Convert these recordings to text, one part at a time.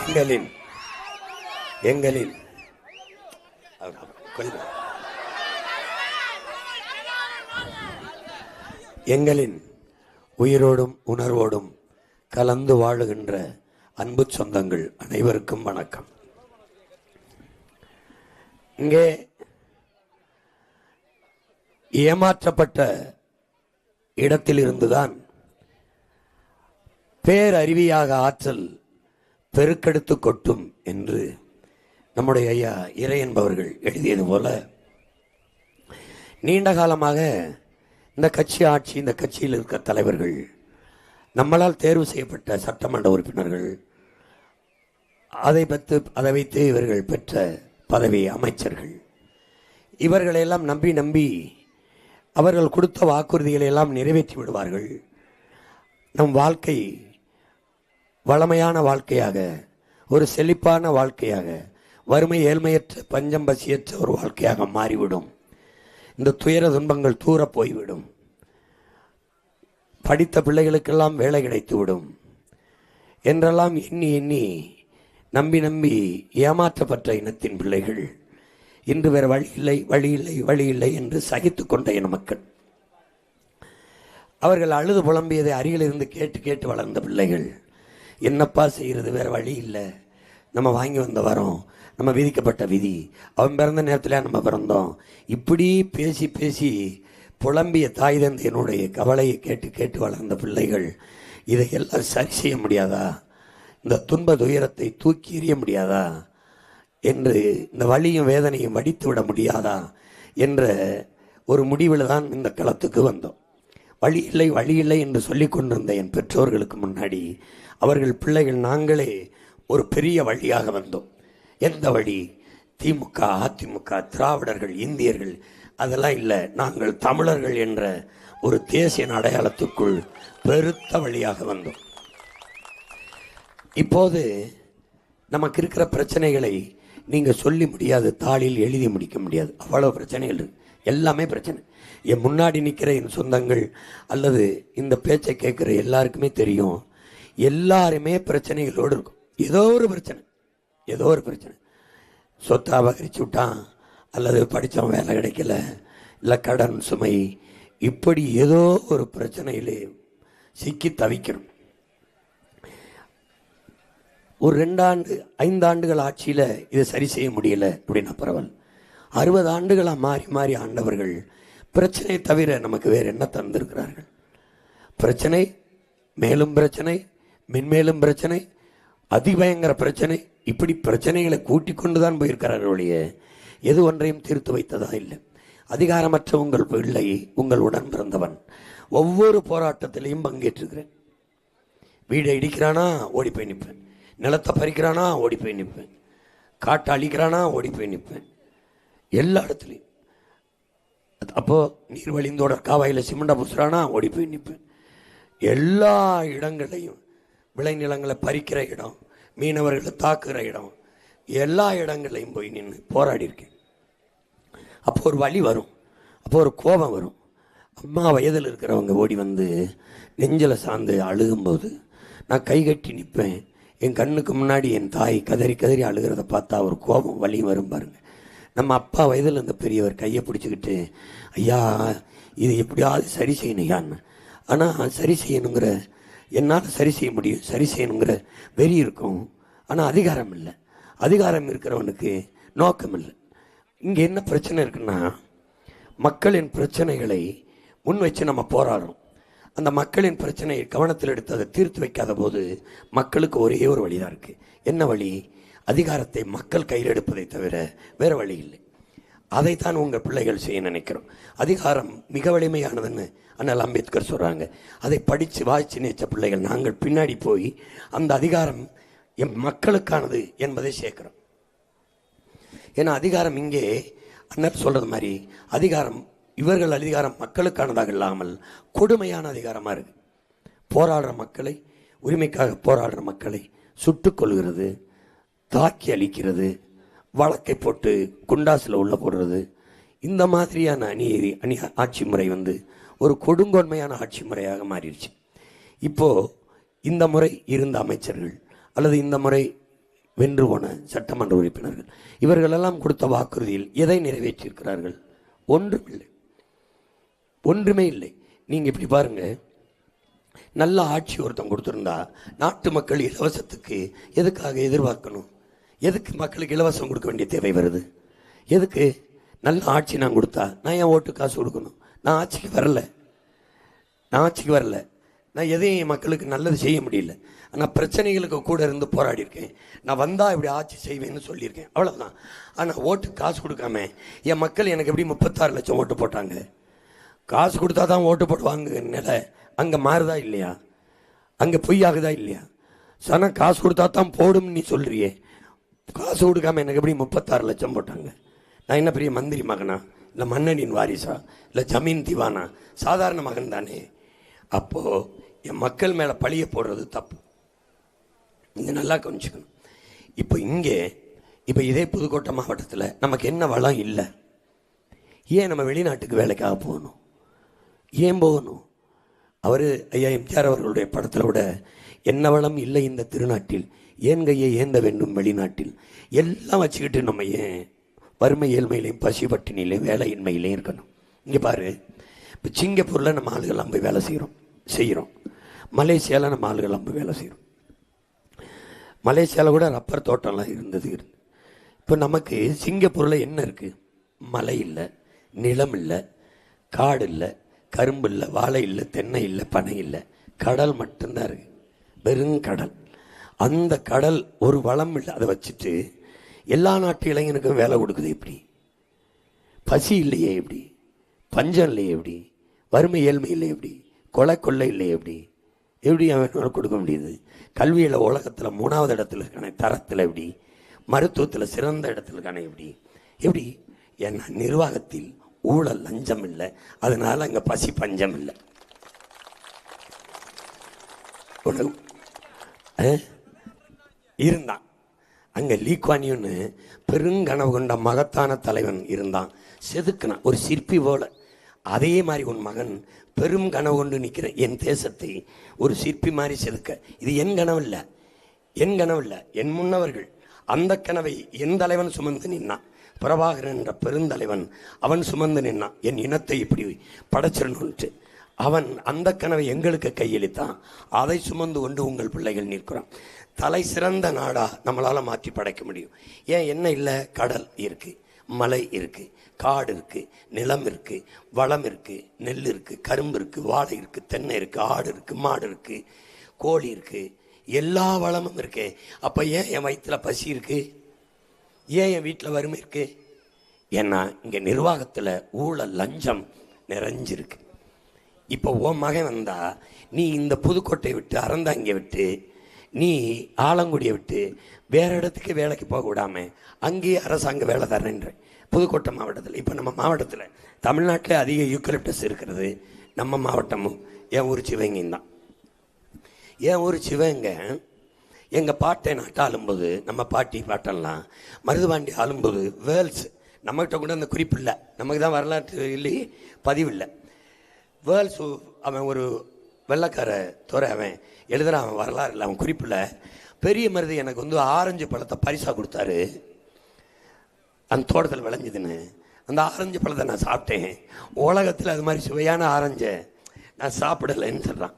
எங்களின் எங்களின் எங்களின் உயிரோடும் உணர்வோடும் கலந்து வாழுகின்ற அன்பு சொந்தங்கள் அனைவருக்கும் வணக்கம். இங்கே ஏமாற்றப்பட்ட இடத்திலிருந்துதான் பேரறிவியாக ஆற்றல் பெருக்கெடுத்து கொட்டும் என்று நம்முடைய ஐயா இறை என்பவர்கள் எழுதியது போல, நீண்ட காலமாக இந்த கட்சி ஆட்சி, இந்த கட்சியில் இருக்க தலைவர்கள், நம்மளால் தேர்வு செய்யப்பட்ட சட்டமன்ற உறுப்பினர்கள், அதை வைத்து இவர்கள் பெற்ற பதவி அமைச்சர்கள், இவர்களெல்லாம் நம்பி அவர்கள் கொடுத்த வாக்குறுதிகளை எல்லாம் நிறைவேற்றி விடுவார்கள். நம் வாழ்க்கை வளமையான வாழ்க்கையாக, ஒரு செழிப்பான வாழ்க்கையாக, வறுமை ஏழ்மையற்ற பஞ்சம் பசியற்ற ஒரு வாழ்க்கையாக மாறிவிடும். இந்த துயர துன்பங்கள் தூர போய்விடும். படித்த பிள்ளைகளுக்கெல்லாம் வேலை கிடைத்துவிடும் என்றெல்லாம் எண்ணி நம்பி ஏமாற்றப்பட்ட இனத்தின் பிள்ளைகள் இன்று வேறு வழி இல்லை என்று சகித்து கொண்ட இன மக்கள், அவர்கள் அழுது புலம்பியதை அருகிலிருந்து கேட்டு வளர்ந்த பிள்ளைகள், என்னப்பா செய்கிறது, வேறு வழி இல்லை, நம்ம வாங்கி வந்த வரோம், நம்ம விதிக்கப்பட்ட விதி, அவன் பிறந்த நேரத்தில் நம்ம பிறந்தோம், இப்படி பேசி புலம்பிய தாய் தந்தையனுடைய கவலையை கேட்டு வளர்ந்த பிள்ளைகள், இதையெல்லாம் சரி செய்ய முடியாதா, இந்த துன்ப துயரத்தை தூக்கி எறிய முடியாதா என்று, இந்த வலியும் வேதனையும் வடித்து விட முடியாதா என்ற ஒரு முடிவில் தான் இந்த களத்துக்கு வந்தோம். வழி இல்லை என்று சொல்லி கொண்டிருந்த என் பெற்றோர்களுக்கு முன்னாடி அவர்கள் பிள்ளைகள் நாங்களே ஒரு பெரிய வழியாக வந்தோம். எந்த வழி? திமுக, அதிமுக, திராவிடர்கள், இந்தியர்கள் அதெல்லாம் இல்லை, நாங்கள் தமிழர்கள் என்ற ஒரு தேசிய அடையாளத்துக்குள் பெருத்த வழியாக வந்தோம். இப்போது நமக்கு இருக்கிற பிரச்சனைகளை நீங்கள் சொல்லி முடியாது, தாளில் எழுதி முடிக்க முடியாது, அவ்வளோ பிரச்சனைகள் இருக்கு. எல்லாமே பிரச்சனை. என் முன்னாடி நிற்கிற என் சொந்தங்கள் அல்லது இந்த பேச்சை கேட்குற எல்லாருக்குமே தெரியும், எல்லாருமே பிரச்சனைகளோடு இருக்கும். ஏதோ ஒரு பிரச்சனை, சொத்தை அபகரிச்சு விட்டான், அல்லது படித்தவன் வேலை கிடைக்கல, இல்லை கடன் சுமை, இப்படி ஏதோ ஒரு பிரச்சனையிலே சிக்கி தவிக்கிறோம். ஒரு 5 ஆண்டுகள் ஆட்சியில் இதை சரி செய்ய முடியல அப்படின்னா பரவாயில்ல. 60 ஆண்டுகளாக மாறி ஆண்டவர்கள் பிரச்சனை தவிர நமக்கு வேறு என்ன தந்திருக்கிறார்கள்? பிரச்சனை, மேலும் பிரச்சனை, மென்மேலும் பிரச்சனை, அதிபயங்கர பிரச்சனை, இப்படி பிரச்சனைகளை கூட்டி கொண்டு தான் போயிருக்கிறார்கள் ஒழிய எது ஒன்றையும் தீர்த்து வைத்ததா இல்லை. அதிகாரமற்ற உங்கள் பிள்ளை, உங்கள் உடன் பிறந்தவன், ஒவ்வொரு போராட்டத்திலையும் பங்கேற்றிருக்கிறேன். வீடை இடிக்கிறானா ஓடி போய் நிற்பேன், நிலத்தை பறிக்கிறானா ஓடி போய் நிற்பேன், காட்டை அழிக்கிறானா ஓடி போய் நிற்பேன், எல்லா இடத்துலையும். அப்போது நீர்வழிந்தோட காவாயில் சிமெண்டா பூசுறானா ஓடி போய் நிற்பேன். எல்லா இடங்களையும், விளைநிலங்களை பறிக்கிற இடம், மீனவர்களை தாக்குகிற இடம், எல்லா இடங்களையும் போய் நின்று போராடி இருக்கேன். அப்போ ஒரு வலி வரும், அப்போ ஒரு கோபம் வரும். அம்மா வயதில் இருக்கிறவங்க ஓடி வந்து நெஞ்சில் சார்ந்து அழுகும்போது நான் கை கட்டி நிற்பேன். என் கண்ணுக்கு முன்னாடி என் தாய் கதறி அழுகிறத பார்த்தா ஒரு கோபம் வலி வரும் பாருங்க. நம்ம அப்பா வயதில் இருந்த பெரியவர் கையை பிடிச்சிக்கிட்டு, ஐயா இது எப்படியாவது சரி செய்யணுயான்னு, ஆனால் சரி செய்யணுங்கிற, என்னால் சரி செய்ய முடியும், சரி செய்யணுங்கிற வெறி இருக்கும், ஆனால் அதிகாரம் இல்லை. அதிகாரம் இருக்கிறவனுக்கு நோக்கம் இல்லை. இங்கே என்ன பிரச்சனை இருக்குன்னா, மக்களின் பிரச்சனைகளை முன் வச்சு நம்ம போராடுறோம். அந்த மக்களின் பிரச்சனையை கவனத்தில் எடுத்து அதை தீர்த்து வைக்காத போது மக்களுக்கு ஒரே ஒரு வழி தான் இருக்குது. என்ன வழி? அதிகாரத்தை மக்கள் கையில் எடுப்பதை தவிர வேறு வழி இல்லை. அதைத்தான் உங்கள் பிள்ளைகள் செய்ய நினைக்கிறோம். அதிகாரம் மிக வலிமையானதுன்னு அண்ணல் அம்பேத்கர் சொல்கிறாங்க. அதை படித்து வாய்ச்சி நேச்ச பிள்ளைகள் நாங்கள் பின்னாடி போய் அந்த அதிகாரம் என் மக்களுக்கானது என்பதை சேர்க்கிறோம். ஏன்னா அதிகாரம் இங்கே அண்ணர் சொல்கிறது மாதிரி அதிகாரம், இவர்கள் அதிகாரம் மக்களுக்கானதாக இல்லாமல் கொடுமையான அதிகாரமாக இருக்குது. போராடுற மக்களை, உரிமைக்காக போராடுற மக்களை சுட்டுக் கொள்கிறது, தாக்கி அழிக்கிறது, வழக்கை போட்டு குண்டாசில் உள்ள போடுறது, இந்த மாதிரியான ஆட்சி முறை ஒரு கொடுங்கோன்மையான ஆட்சி முறையாக மாறிடுச்சு. இப்போது இந்த முறை இருந்த அமைச்சர்கள் அல்லது இந்த முறை வென்று போன சட்டமன்ற உறுப்பினர்கள் இவர்களெல்லாம் கொடுத்த வாக்குறுதியில் எதை நிறைவேற்றியிருக்கிறார்கள்? ஒன்றுமில்லை, ஒன்றுமே இல்லை. நீங்கள் இப்படி பாருங்க, நல்ல ஆட்சி ஒருத்தன் கொடுத்துருந்தா நாட்டு மக்கள் இலவசத்துக்கு எதுக்காக எதிர்பார்க்கணும்? எதுக்கு மக்களுக்கு இலவசம் கொடுக்க வேண்டிய தேவை வருது? எதுக்கு? நல்ல ஆட்சி நான் கொடுத்தா நான் என் ஓட்டு காசு கொடுக்கணும்? நான் ஆட்சிக்கு வரல, நான் எதையும் என் மக்களுக்கு நல்லது செய்ய முடியல. ஆனால் பிரச்சனைகளுக்கு கூட இருந்து போராடி இருக்கேன். நான் வந்தால் இப்படி ஆட்சி செய்வேன்னு சொல்லியிருக்கேன், அவ்வளோதான். ஆனால் ஓட்டு காசு கொடுக்காம என் மக்கள் எனக்கு எப்படி 36 லட்சம் ஓட்டு போட்டாங்க? காசு கொடுத்தா தான் ஓட்டு போடுவாங்க நிலை அங்கே மாறுதா இல்லையா? அங்கே பொய்யாகுதா இல்லையா? சனம் காசு கொடுத்தா தான் போடும்னு நீ சொல்கிறியே, காசு கொடுக்காம எனக்கு எப்படி 36 லட்சம் போட்டாங்க? நான் என்ன பெரிய மந்திரி மகனா, இல்லை மன்னனின் வாரிசா, இல்லை ஜமீன் திவானா? சாதாரண மகன் தானே. அப்போது என் மக்கள் மேலே பழிய போடுறது தப்பு. நீங்கள் நல்லா கவனிச்சுக்கணும். இப்போ இதே புதுக்கோட்டை மாவட்டத்தில் நமக்கு என்ன வளம் இல்லை? ஏன் நம்ம வெளிநாட்டுக்கு வேலைக்காக போகணும்? ஏன் போகணும்? அவர் ஐயா எம்ஜிஆர் அவர்களுடைய படத்தில் விட என்ன வளம் இல்லை இந்த திருநாட்டில், ஏன் கையை ஏந்த வேண்டும் வெளிநாட்டில், எல்லாம் வச்சுக்கிட்டு நம்ம ஏன் வறுமை ஏழ்மையிலையும் பசி பட்டினிலையும் வேலையின்மையிலையும் இருக்கணும்? இங்கே பாரு, இப்போ சிங்கப்பூரில் நம்ம ஆளுகள்லாம் போய் வேலை செய்கிறோம். மலேசியாவில் நம்ம ஆளுகள்லாம் போய் வேலை செய்கிறோம். மலேசியாவில் கூட ரப்பர் தோட்டம்லாம் இருந்தது. இப்போ நமக்கு சிங்கப்பூரில் என்ன இருக்குது? மலை இல்லை, நிலம் இல்லை, காடு இல்லை, கரும்பு இல்லை, வாழை இல்லை, தென்னை இல்லை, பனை இல்லை, கடல் மட்டும்தான் இருக்குது, வெறும் கடல். அந்த கடல் ஒரு வளம் இல்லை. அதை வச்சுட்டு எல்லா நாட்டு இளைஞனுக்கும் வேலை கொடுக்குது. எப்படி? பசி இல்லையே எப்படி? பஞ்சம் இல்லையே எப்படி? வறுமை ஏழ்மை இல்லை எப்படி? கொள்ளை இல்லையே எப்படி அவன் கொடுக்க முடியுது? கல்வியில் உலகத்தில் 3வது இடத்துல இருக்கானே, தரத்தில் எப்படி? மருத்துவத்தில் சிறந்த இடத்துல இருக்கானே எப்படி? ஏன்னா நிர்வாகத்தில் ஊழல் லஞ்சம் இல்லை, அதனால அங்கே பசி பஞ்சம் இல்லை. இருந்தான் அங்கே லீக்வானியன்னு பெருங்கனவு கொண்ட மகத்தான தலைவன் இருந்தான், செதுக்குனான் ஒரு சிற்பி போல. அதே மாதிரி உன் மகன் பெரும் கனவு கொண்டு நிற்கிற என் தேசத்தை ஒரு சிற்பி மாதிரி செதுக்க. இது என் கனவு இல்லை, என் முன்னவர்கள் அந்த கனவை என் தலைவன் சுமந்து நின்னான். பிரபாகரன் என்ற பெருந்தலைவன் அவன் சுமந்து நின்னான், என் இனத்தை இப்படி படைச்சிடணுன்ட்டு. அவன் அந்த கனவை எங்களுக்கு கையளித்தான். அதை சுமந்து கொண்டு உங்கள் பிள்ளைகள் நிற்கிறான். தலை சிறந்த நாடா நம்மளால் மாற்றி படைக்க முடியும். ஏன் என்ன இல்லை? கடல் இருக்குது, மலை இருக்குது, காடு இருக்குது, நிலம் இருக்குது, வளம் இருக்குது, நெல் இருக்குது, கரும்பு இருக்குது, வாழை இருக்குது, தென்னை இருக்குது, ஆடு இருக்குது, மாடு இருக்குது, கோழி இருக்குது, எல்லா வளமும் இருக்கு. அப்போ ஏன் என் வயிற்றில் பசி இருக்குது? ஏன் என் வீட்டில் வறுமை இருக்குது? ஏன்னா இங்கே நிர்வாகத்தில் ஊழல் லஞ்சம் நிறைஞ்சிருக்கு. இப்போ உன் மகன் வந்தா நீ இந்த புதுக்கோட்டையை விட்டு அறந்தாங்கியை விட்டு நீ ஆலங்குடியை விட்டு வேற இடத்துக்கு வேலைக்கு போக விடாமல் அங்கேயே அரசாங்க வேலை தரேன்ற புதுக்கோட்டை மாவட்டத்தில். இப்போ நம்ம மாவட்டத்தில் தமிழ்நாட்டில் அதிக யூக்கலிப்டஸ் இருக்கிறது நம்ம மாவட்டமும் என் ஊர் சிவகங்கையும் தான். என் ஊர் சிவகங்கை எங்கள் பாட்டை நாட்டை ஆளும்போது, நம்ம பாட்டி பாட்டெல்லாம் மருதுபாண்டி ஆளும்போது வேர்ல்ஸ் நம்மகிட்ட கூட அந்த குறிப்பு இல்லை, நமக்கு தான் வரலாற்று இல்லை, பதிவு இல்லை. வேர்ல்ஸ் அவன் ஒரு வெள்ளைக்கார துறை, அவன் எழுதுகிறான், அவன் வரலாறு இல்லை, அவன் குறிப்பில் பெரிய மருது எனக்கு வந்து ஆரஞ்சு பழத்தை பரிசாக கொடுத்தாரு, அந்த தோட்டத்தில் விளைஞ்சதுன்னு. அந்த ஆரஞ்சு பழத்தை நான் சாப்பிட்டேன், உலகத்தில் அது மாதிரி சுவையான ஆரஞ்சை நான் சாப்பிடலைன்னு சொல்கிறான்.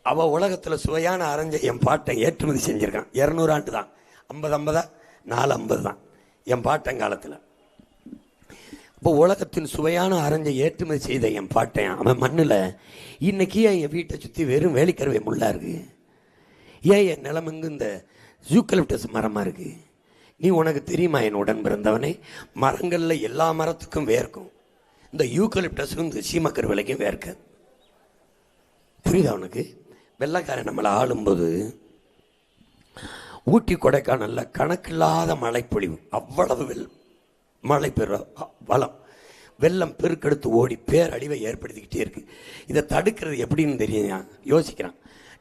அவள் உலகத்தில் சுவையான ஆரஞ்சை என் பாட்டை ஏற்றுமதி செஞ்சுருக்கான். 200 ஆண்டு தான், 50 450 தான் என் பாட்டங்காலத்தில். இப்போ உலகத்தின் சுவையான ஆரஞ்சை ஏற்றுமதி செய்த என் பாட்டேன் அவன் மண்ணில். இன்னைக்கு என் வீட்டை சுற்றி வெறும் வேலிக்கருவை முள்ளா இருக்கு. ஏன் என் நிலமெங்கு இந்த யூக்கலிப்டஸ் மரமாக இருக்குது? நீ உனக்கு தெரியுமா என் உடன் பிறந்தவனே, மரங்களில் எல்லா மரத்துக்கும் வேர்க்கும், இந்த யூக்கலிப்டஸும் இந்த சீமக்கரு விலைக்கும் வேர்க்க. புரியுதா உனக்கு? வெள்ளைக்காரன் நம்மளை ஆளும்போது ஊட்டி கொடைக்கானலில் கணக்கில்லாத மழைப்பொழிவு, அவ்வளவு மழை பெற வளம், வெள்ளம் பெருக்கெடுத்து ஓடி பேரழிவை ஏற்படுத்திக்கிட்டே இருக்கு. இதை தடுக்கிறது எப்படின்னு தெரியும் யோசிக்கிறான்.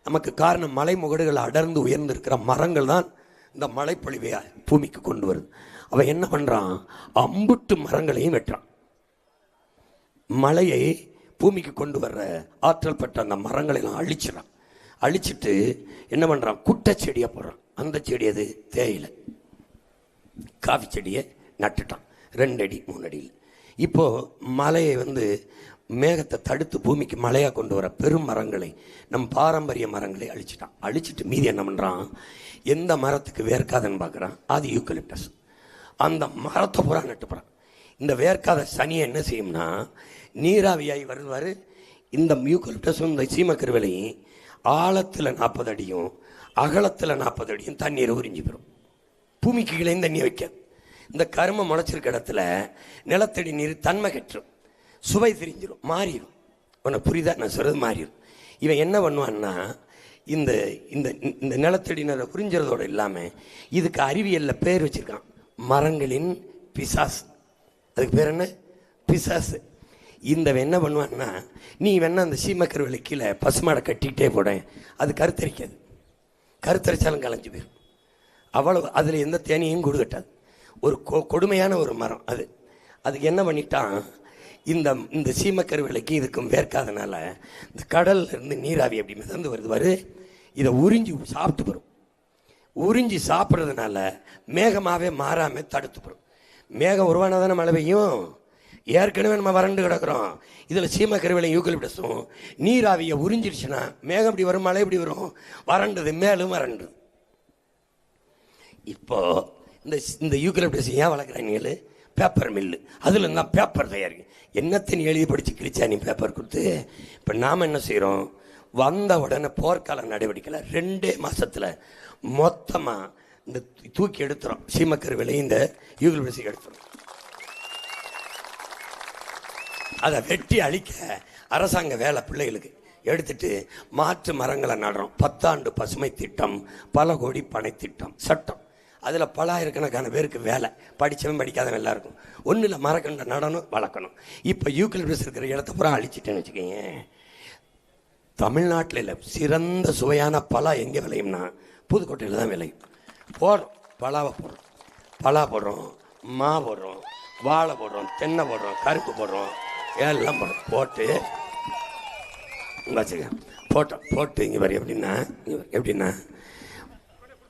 நமக்கு காரணம் மலை முகடுகள் அடர்ந்து உயர்ந்திருக்கிற மரங்கள் தான் இந்த மழைப்பொழிவை பூமிக்கு கொண்டு வருது. அவன் என்ன பண்ணுறான்? அம்புட்டு மரங்களையும் வெட்டுறான். மழையை பூமிக்கு கொண்டு வர்ற ஆற்றல் பெற்ற அந்த மரங்களை எல்லாம் அழிச்சிடறான். அழிச்சிட்டு என்ன பண்ணுறான்? குட்டை செடியை போடுறான். அந்த செடி அது தேயிலை. காஃபி செடியை நட்டுட்டான் 2 அடி 3 அடியில். இப்போது மலையை மேகத்தை தடுத்து பூமிக்கு மழையாக கொண்டு வர பெரும் மரங்களை, நம் பாரம்பரிய மரங்களை அழிச்சிட்டான். அழிச்சிட்டு மீதி என்ன பண்ணுறான், எந்த மரத்துக்கு வேர்க்காதன்னு பார்க்குறான், அது யூக்கலிப்டஸ். அந்த மரத்தை பூரா நட்டுப்புறான். இந்த வேர்க்காத சனியை என்ன செய்யும்னா, நீராவியாகி வருவார். இந்த யூக்கலிப்டஸும் இந்த சீமக்கருவிலையும் ஆழத்தில் 40 அடியும் அகலத்தில் 40 அடியும் தண்ணீரை உறிஞ்சி பெறும். பூமிக்கு கீழே தண்ணியை வைக்காது. இந்த கருமை முளைச்சிருக்க இடத்துல நிலத்தடி நீர் தன்மை கற்றும், சுவை தெரிஞ்சிடும், மாறிடும். உனக்கு புரியுதா நான் சொல்கிறது? மாறிடும். இவன் என்ன பண்ணுவான்னா, இந்த இந்த இந்த நிலத்தடி நீரை புரிஞ்சுறதோடு இல்லாமல் இதுக்கு அறிவியலில் பேர் வச்சுருக்கான், மரங்களின் பிசாசு. அதுக்கு பேர் என்ன? பிசாசு. இந்த என்ன பண்ணுவான்னா, நீ வேணா அந்த சீமக்கருவிலை கீழே பசுமாடை கட்டிக்கிட்டே போட, அது கருத்தரிக்காது. கருத்தரிச்சாலும் கலைஞ்சு போயிடும். அவ்வளவு, அதில் எந்த தேனியும் கூடு கட்டாது. ஒரு கொடுமையான ஒரு மரம் அது. அதுக்கு என்ன பண்ணிட்டான், இந்த சீமக்கருவிலைக்கு இதுக்கும் வேர்க்காதனால இந்த கடல்ல இருந்து நீராவி அப்படி மிதந்து வருது, இதை உறிஞ்சி சாப்பிட்டு போகிறோம். உறிஞ்சி சாப்பிட்றதுனால மேகமாகவே மாறாமல் தடுத்து போகிறோம். மேகம் உருவானதான மழை பெய்யும். ஏற்கனவே நம்ம வறண்டு கிடக்கிறோம். இதில் சீமக்கருவிலை யூக்கலிப்டஸும் நீராவியை உறிஞ்சிடுச்சுன்னா மேகம் இப்படி வரும், மழை இப்படி வரும், வறண்டது மேலும் வறண்டுது. இப்போ இந்த யூக்கலிப்டஸ் ஏன் வளர்க்குறாங்க? பேப்பர் மில்லு, அதில் இருந்தால் பேப்பர் தயாரிக்கும். என்னத்தின் எழுதி படித்து கிழிச்சா நீ பேப்பர் கொடுத்து. இப்போ நாம் என்ன செய்கிறோம், வந்த உடனே போர்க்கால நடவடிக்கையில் 2 மாதத்தில் மொத்தமாக இந்த தூக்கி எடுத்துகிறோம். சீமக்கருவிலை இந்த யூக்கலிப்டஸை எடுத்துகிறோம். அதை வெட்டி அழிக்க அரசாங்க வேலை பிள்ளைகளுக்கு எடுத்துட்டு மாற்று மரங்களை நடுறோம். 10 ஆண்டு பசுமை திட்டம், பல கோடி பனை திட்டம், சட்டம். அதில் பல ஆயிரக்கணக்கான பேருக்கு வேலை, படித்தவன் படிக்காதவன் எல்லாருக்கும். ஒன்றில் மரக்கண்டை நடணும், வளர்க்கணும். இப்போ யூக்கலிப்டஸ் இருக்கிற இடத்த பூரா அழிச்சிட்டேன்னு வச்சுக்கோங்க. தமிழ்நாட்டில் இல்லை, சிறந்த சுவையான பலா எங்கே விளையும்னா புதுக்கோட்டையில் தான் விளையும். போடுறோம், பலாவை போடுறோம், பலா போடுறோம், மா போடுறோம், வாழை போடுறோம், தென்னை போடுறோம், கருப்பு போடுறோம், எல்லாம் போடுறோம். போட்டு வச்சுக்க போட்டு இங்கே வரி எப்படின்னா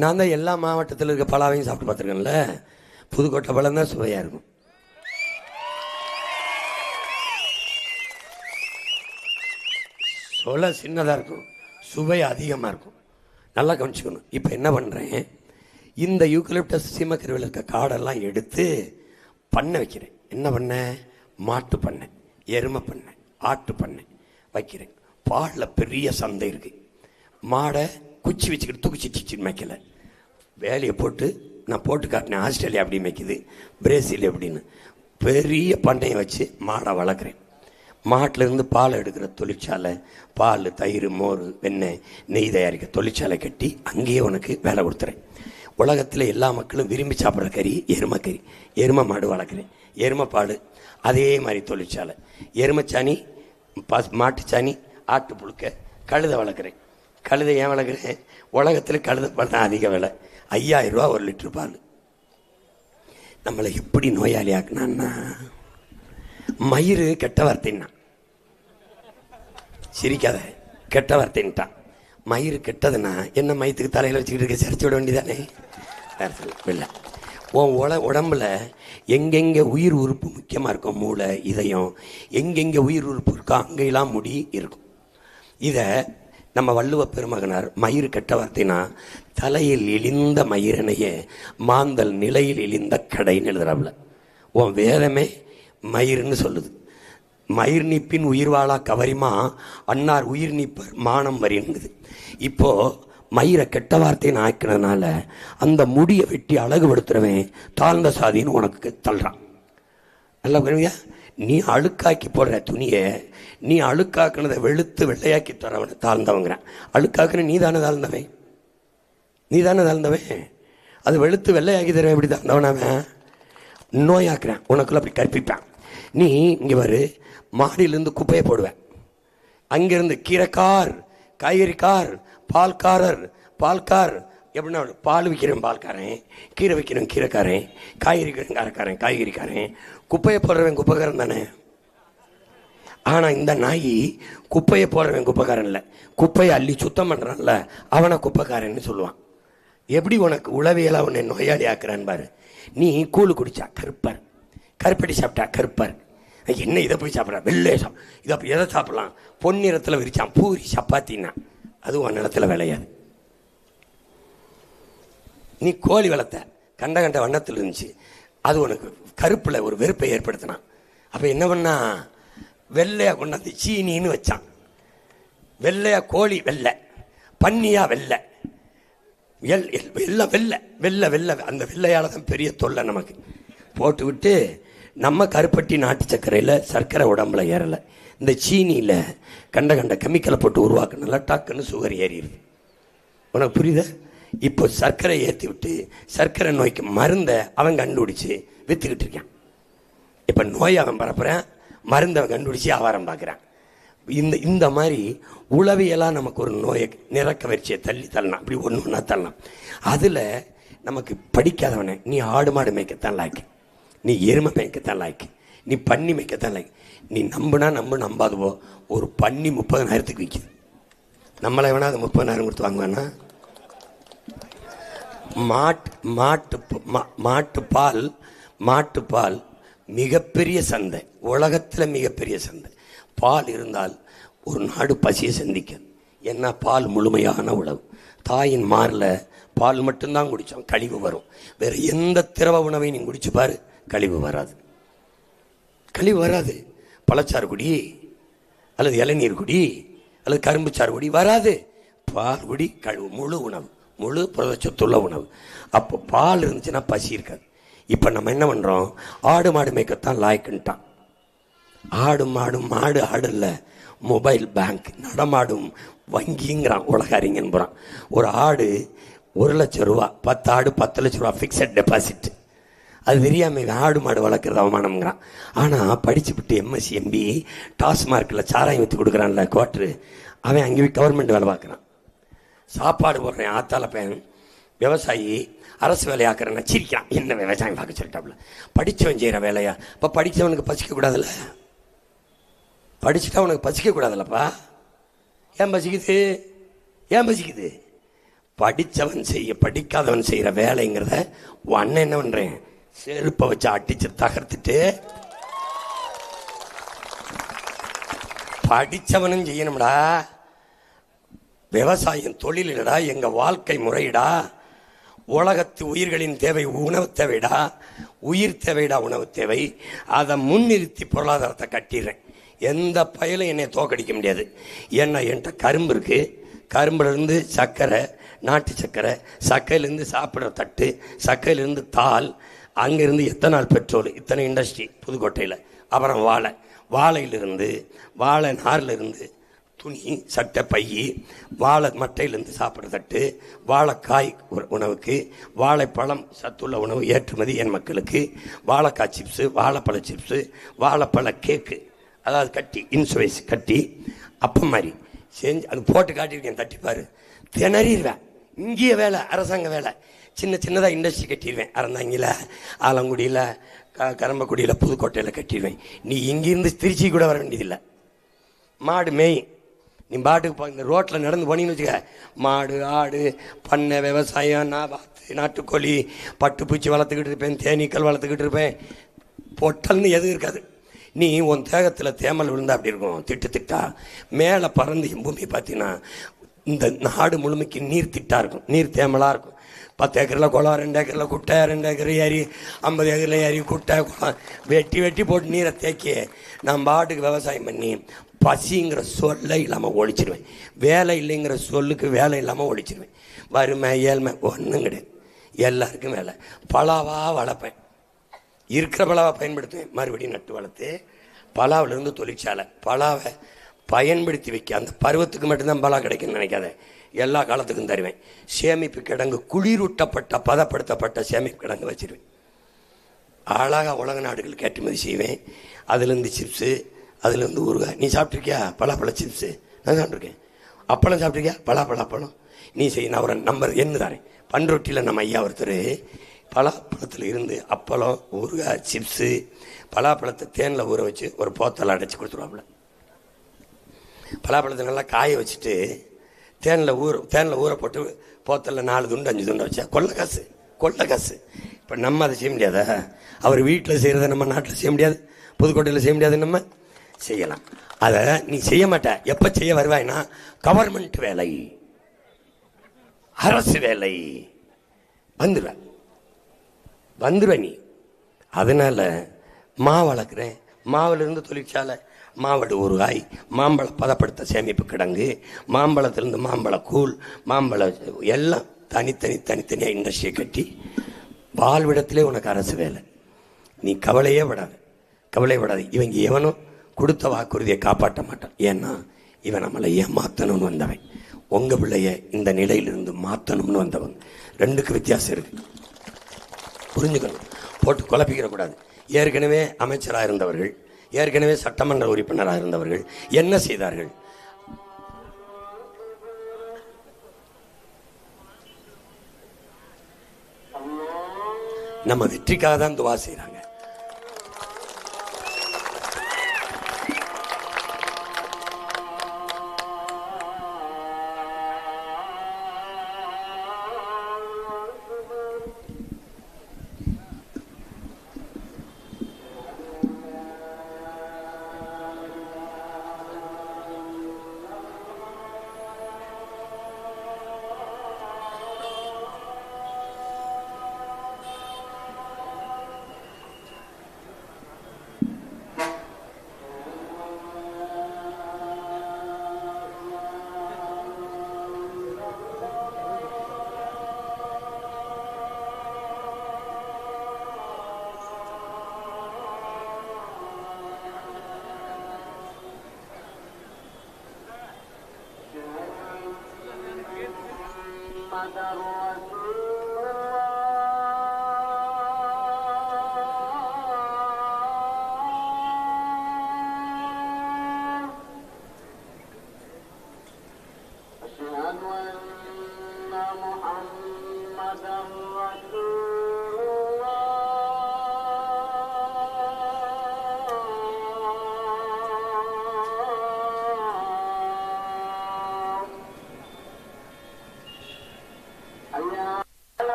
நான் தான் எல்லா மாவட்டத்தில் இருக்க பலாவையும் சாப்பிட்டு பார்த்துருக்கேன்ல. புதுக்கோட்டை பழம் தான் சுவையாக இருக்கும். சொல்ல சின்னதாக இருக்கும், சுவை அதிகமாக இருக்கும். நல்லா கவனிச்சுக்கணும். இப்போ என்ன பண்ணுறேன், இந்த யூக்கலிப்டஸ் சீமக்கருவியில் இருக்க காடெல்லாம் எடுத்து பண்ணை வைக்கிறேன். என்ன பண்ணேன், மாட்டு பண்ணை, எருமை பண்ணை, ஆட்டு பண்ணை வைக்கிறேன். பாலில் பெரிய சந்தை இருக்குது. மாடை குச்சி வச்சுக்கிட்டு தூக்கிச்சிச்சு மேய்க்கலை. வேலையை போட்டு நான் போட்டு காட்டினேன். ஆஸ்திரேலியா அப்படி மேய்க்குது, பிரேசில் எப்படின்னு. பெரிய பண்ணையை வச்சு மாடை வளர்க்குறேன். மாட்டிலேருந்து பால் எடுக்கிற தொழிற்சாலை, பால், தயிர், மோர், வெண்ணெய், நெய் தயாரிக்க தொழிற்சாலை கட்டி அங்கேயே உனக்கு வேலை கொடுத்துறேன். உலகத்தில் எல்லா மக்களும் விரும்பி சாப்பிட்ற கறி எருமைக்கறி. எருமை மாடு வளர்க்குறேன், எருமை பால், அதே மாதிரி தொழிற்சாலை. எருமைச்சாணி, மாட்டுச்சாணி, ஆட்டு புழுக்க, கழுதை வளர்க்குறேன். கழுதை ஏன் வளர்க்குறேன், உலகத்தில் கழுதை பால் தான் அதிக விலை, 5000 ரூபா 1 லிட்டர் பால். நம்மளை எப்படி நோயாளி ஆக்குனான்னா, மயிறு கெட்ட வார்த்தைன்னா, சிரிக்காத, கெட்ட வார்த்தைன்ட்டான். மயிறு கெட்டதுன்னா என்ன, மயத்துக்கு தலையில் வச்சுக்கிட்டு இருக்க சரிச்சு விட வேண்டியதானே? இல்லை, உன் உடம்புல எங்கெங்கே உயிர் உறுப்பு முக்கியமாக இருக்கும், மூளை, இதயம், எங்கெங்கே உயிர் உறுப்பு இருக்கோ அங்கெல்லாம் முடி இருக்கும். இதை நம்ம வள்ளுவ பெருமகனார் மயிறு கெட்ட வார்த்தைனா, தலையில் இழிந்த மயிரனையே மாந்தல் நிலையில் இழிந்த கடைன்னு எழுதுறாப்புல. உன் வேதமே மயிருன்னு சொல்லுது. மயிர் நீப்பின் உயிர் வாழா கவரிமா அன்னார் உயிர் நீப்பர் மானம் வரிங்குது. இப்போது மயிரை கெட்ட வார்த்தைன்னு ஆக்கினதுனால அந்த முடியை வெட்டி அழகுபடுத்துறவன் தாழ்ந்த சாதின்னு உனக்கு தள்ளுறான். நல்லா புரியுங்க. நீ அழுக்காக்கி போடுற துணியை, நீ அழுக்காக்குனதை வெளுத்து வெள்ளையாக்கி தரவனை தாழ்ந்தவங்கிறான். அழுக்காக்குன்னு நீ தானே தாழ்ந்தவன், நீ தானே தாழ்ந்தவன். அது வெளுத்து வெள்ளையாக்கி தருவன் எப்படி தாழ்ந்தவனவன்? நோயாக்குறேன், உனக்குள்ள அப்படி கற்பிப்பேன். நீ இங்கே வரு, மாடியிலேருந்து குப்பையை போடுவேன், அங்கேருந்து கீரைக்கார், காய்கறிக்கார், பால்கார் எப்படின்னா, பால் விற்கிறேன் பால்காரன், கீரை விற்கிறேன் கீரைக்காரன், காய்கறி விற்கிறேன் காரக்காரன் காய்கறிக்காரன், குப்பையை போடுறவன் குப்பைக்காரன் தானே. ஆனால் இந்த நாய் குப்பையை போடுறவன் குப்பைக்காரன் இல்லை, குப்பையை அள்ளி சுத்தம் பண்ணுறான்ல அவனை குப்பைக்காரன்னு சொல்லுவான். எப்படி உனக்கு உளவியலாக உன்னை நோயாளி ஆக்குறான்னு பாரு. நீ கூழ் குடிச்சா கருப்பார், கருப்பட்டி சாப்பிட்டா கருப்பார், என்ன இதை போய் சாப்பிட்றா வெள்ளை இதை எதை சாப்பிடலாம், பொன்னிறத்தில் விரிச்சான் பூரி சப்பாத்தின்னா அது உன் நிலத்தில் விளையாது. நீ கோழி வளர்த்த கண்ட கண்ட வண்ணத்தில் இருந்துச்சு, அது உனக்கு கருப்பில் ஒரு வெறுப்பை ஏற்படுத்தினான். அப்போ என்ன பண்ணா, வெள்ளையா கொண்டாந்து சீனின்னு வச்சான். வெள்ளையா கோழி வெள்ளை, பன்னியா வெள்ளை, எல்லாம் வெள்ளை வெள்ளை வெள்ளை. அந்த வெள்ளையால் தான் பெரிய தொல்லை நமக்கு. போட்டு விட்டு நம்ம கருப்பட்டி நாட்டு சர்க்கரையில் சர்க்கரை உடம்புல ஏறலை, இந்த சீனியில் கண்ட கண்ட கெமிக்கலை போட்டு உருவாக்குனால டக்குன்னு சுகர் ஏறிடுது. உனக்கு புரியுத? இப்போ சர்க்கரை ஏற்றி விட்டு சர்க்கரை நோய்க்கு மருந்தை அவன் கண்டுபிடிச்சி விற்றுக்கிட்டு இருக்கான். இப்போ நோய் அவன் பரப்புறான், மருந்தை அவன் கண்டுபிடிச்சி ஆவாரம் பார்க்குறான். இந்த மாதிரி உளவியலாக நமக்கு ஒரு நோயை நிறக்க வரிச்சியை தள்ளலாம், அப்படி ஒன்று ஒன்றா தள்ளலாம். அதில் நமக்கு படிக்காதவனை நீ ஆடு மாடு மேய்க்கத்தான் லாய்க்கு, நீ எருமை மேய்க்கத்தான் லாய்க்கு, நீ பன்னி மேய்க்கத்தான் லாய்க்கு. நீ நம்புனா நம்பாது போ. ஒரு பன்னி 30,000க்கு விற்கிது. நம்மளை வேணா அது 30,000 கொடுத்து வாங்குவானா? மாட்டுப்பால் மிகப்பெரிய சந்தை, உலகத்தில் மிகப்பெரிய சந்தை. பால் இருந்தால் ஒரு நாடு பசியை சந்திக்கும். ஏன்னா பால் முழுமையான உணவு. தாயின் மாரில் பால் மட்டும்தான் குடித்தோம், கழிவு வரும். வேறு எந்த திரவ உணவை நீ குடிச்சு பாரு, கழிவு வராது. கழிவு வராது. பழச்சாறு குடி அல்லது இளநீர் குடி அல்லது கரும்பு சாறு குடி, வராது. பால் குடி, கழிவு, முழு உணவு, முழு புரதச்சத்துள்ள உணவு. அப்போ பால் இருந்துச்சுன்னா பசி இருக்காது. இப்போ நம்ம என்ன பண்ணுறோம், ஆடு மாடு மேய்க்கத்தான் லாய்க்குன்ட்டான். மாடு ஆடு இல்லை, மொபைல் பேங்க், நடமாடும் வங்கிங்கிறான் உலக அறிஞன் போகிறான். ஒரு ஆடு 1,00,000 ரூபா, 10 ஆடு 10 லட்ச ரூபா ஃபிக்ஸட் டெபாசிட். அது தெரியாமல் ஆடு மாடு வளர்க்குறது அவமானம்ங்கிறான். ஆனால் படிச்சுவிட்டு எம்எஸ்சி எம்பி டாஸ்மார்க்கில் சாராயம் விற்று கொடுக்குறான்ல குவார்ட்ரு, அவன் அங்கே போய் கவர்மெண்ட் வேலை பார்க்குறான். சாப்பாடு போடுறேன் ஆத்தால பையன் விவசாயி அரசு வேலையாக்குறேன்னா சிரிக்கிறான். என்ன விவசாயம் பார்க்க சொல்லிட்டாப்புல, படித்தவன் செய்கிற வேலையா? இப்போ படித்தவனுக்கு பசிக்கக்கூடாதுல்ல, படிச்சுட்டா உனக்கு பசிக்கக்கூடாதுல்லப்பா. ஏன் பசிக்குது? படித்தவன் படிக்காதவன் செய்கிற வேலைங்கிறத அண்ணன் என்ன பண்ணுறேன், செருப்பை வச்சு அடிச்சு தகர்த்துட்டு படித்தவனும் செய்யணும்டா. விவசாயம் தொழில் இல்லடா, எங்கள் வாழ்க்கை முறையிடா. உலகத்து உயிர்களின் தேவை உணவு தேவைடா, உயிர் தேவைடா, உணவு தேவை. அதை முன்னிறுத்தி பொருளாதாரத்தை கட்டிடுறேன். எந்த பயலும் என்னை தோக்கடிக்க முடியாது. ஏன்னா என்கிட்ட கரும்பு இருக்குது, கரும்புலேருந்து சர்க்கரை, நாட்டு சர்க்கரை, சர்க்கரையிலேருந்து சாப்பிட்ற தட்டு, சர்க்கரையிலேருந்து தாள், அங்கேருந்து எத்தனால் பெட்ரோல், இத்தனை இண்டஸ்ட்ரி புதுக்கோட்டையில். அப்புறம் வாழையிலிருந்து வாழை நாரிலிருந்து துணி, சட்டை, பை, வாழை மட்டையிலேருந்து சாப்பிட்ற தட்டு, வாழைக்காய் உணவுக்கு, வாழைப்பழம் சத்துள்ள உணவு ஏற்றுமதி என் மக்களுக்கு, வாழைக்காய் சிப்ஸு, வாழைப்பழ சிப்ஸு, வாழைப்பழ கேக்கு, அதாவது கட்டி இன்சுவைஸ் கட்டி அப்பம் மாதிரி செஞ்சு அது போட்டு காட்டியிருக்கேன். தட்டிப்பார், திணறிடுவேன். இங்கேயே வேலை, அரசாங்க வேலை, சின்னதாக இண்டஸ்ட்ரி கட்டிடுவேன். அறந்தாங்கியில், ஆலங்குடியில், கரம்பக்குடியில், புதுக்கோட்டையில் கட்டிடுவேன். நீ இங்கேருந்து திருச்சி கூட வர வேண்டியதில்லை. மாடு மேய், நீ பாட்டுக்கு இந்த ரோட்டில் நடந்து போனீங்கன்னு வச்சுக்க, மாடு, ஆடு, பண்ணை, விவசாயம், நாட்டுக்கோழி, பட்டுப்பூச்சி வளர்த்துக்கிட்டு இருப்பேன், தேனீக்கள் வளர்த்துக்கிட்டு இருப்பேன். பொட்டல்னு எதுவும் இருக்காது. நீ உன் தேகத்தில் தேமல் விழுந்தா அப்படி இருக்கும், திட்டா மேலே பறந்து பூமி பார்த்தீங்கன்னா இந்த நாடு முழுமைக்கு நீர் திட்டாக இருக்கும், நீர் தேமலாக இருக்கும். 10 ஏக்கரில் குளம், 2 ஏக்கரில் குட்டை, 2 ஏக்கர் ஏரி, 50 ஏக்கரில் ஏரி, குட்டை, குளம் வெட்டி போட்டு நீரை தேக்கி நான் பாட்டுக்கு விவசாயம் பண்ணி பசிங்கிற சொல்லை இல்லாமல் ஒழிச்சிடுவேன். வேலை இல்லைங்கிற சொல்லுக்கு வேலை இல்லாமல் ஒழிச்சிடுவேன். வறுமை, ஏழ்மை ஒன்றும் கிடையாது, எல்லாருக்கும் வேலை. பலாவாக வளர்ப்பேன், இருக்கிற பலாவை பயன்படுத்துவேன், மறுபடியும் நட்டு வளர்த்து பலாவிலேருந்து தொழிற்சாலை, பலாவை பயன்படுத்தி வைக்க. அந்த பருவத்துக்கு மட்டும்தான் பலா கிடைக்குன்னு நினைக்காத, எல்லா காலத்துக்கும் தருவேன். சேமிப்பு கிடங்கு, குளிரூட்டப்பட்ட பதப்படுத்தப்பட்ட சேமிப்பு கிடங்கு வச்சிருவேன். அழகாக உலக நாடுகளுக்கு ஏற்றுமதி செய்வேன். அதுலேருந்து சிப்ஸு, அதுலேருந்து ஊறுகாய். நீ சாப்பிட்ருக்கியா பலாப்பழ சிப்ஸு? நான் சாப்பிட்ருக்கேன். அப்பளம் சாப்பிட்ருக்கியா? பலாப்பழம் நீ செய்ய. நான் ஒரு நம்பர் என்ன தாரேன். பண்ருட்டியில் நம்ம ஐயா ஒருத்தர் பலாப்பழத்தில் இருந்து அப்பளம், ஊறுகாய், சிப்ஸு, பலாப்பழத்தை தேனில் ஊற வச்சு ஒரு போத்தலை அடைச்சி கொடுத்துருவாப்புல. பலாப்பழத்தை நல்லா காய வச்சுட்டு தேனில் ஊற போட்டு போத்தலில் 4 துண்டு 5 துண்டு வச்சா கொள்ள காசு. இப்போ நம்ம அதை செய்ய முடியாதா? அவர் வீட்டில் செய்கிறத நம்ம நாட்டில் செய்ய முடியாது, புதுக்கோட்டையில் செய்ய முடியாது, நம்ம செய்யலாம். அதை நீ செய்ய மாட்ட. எப்போ செய்ய வருவாய்னா கவர்மெண்ட் வேலை, அரசு வேலை, வந்துடுவ நீ. அதனால் வளர்க்குறேன், மாவுலேருந்து தொழிற்சாலை, மாவடு ஊறுகாய், மாம்பழ பதப்படுத்த சேமிப்பு கிடங்கு, மாம்பழத்திலிருந்து மாம்பழக்கூழ், மாம்பழம் எல்லாம் தனித்தனியாக இண்டஸ்ட்ரியை கட்டி வாழ்விடத்திலே உனக்கு அரசு வேலை. நீ கவலையே விடாது. இவங்க எவனும் கொடுத்த வாக்குறுதியை காப்பாற்ற மாட்டான். ஏன்னா இவன் நம்மளை ஏமாற்றணும்னு வந்தவன். உங்கள் பிள்ளைய இந்த நிலையிலிருந்து மாற்றணும்னு வந்தவன். 2க்கு வித்தியாசம் இருக்குது, புரிஞ்சுக்கணும். போட்டு குழப்பிக்கிறக்கூடாது. ஏற்கனவே அமைச்சராக இருந்தவர்கள், ஏற்கனவே சட்டமன்ற உறுப்பினராக இருந்தவர்கள் என்ன செய்தார்கள்? நம்ம வெற்றிக்காக தான் துவா செய்கிறாங்க.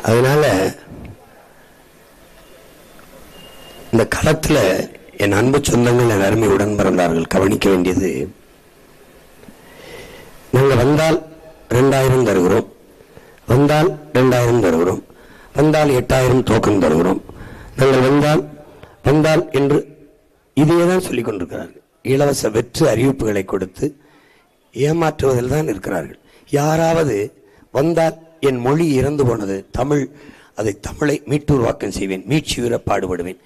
அதனால இந்த களத்தில் என் அன்பு சொந்தங்கள், என் அருமை உடன் பிறந்தார்கள் கவனிக்க வேண்டியது, நாங்கள் வந்தால் 2000 தருகிறோம், வந்தால் 2000 தருகிறோம், வந்தால் 8000 டோக்கன் தருகிறோம், நாங்கள் வந்தால் என்று இதையே தான் சொல்லிக் கொண்டிருக்கிறார்கள். இலவச வெற்று அறிவிப்புகளை கொடுத்து ஏமாற்றுவதில் தான் இருக்கிறார்கள். யாராவது வந்தால் என் மொழி இறந்து போனது, தமிழை மீட்டுருவாக்கம் செய்வேன், மீட்சியுற பாடுபடுவேன்,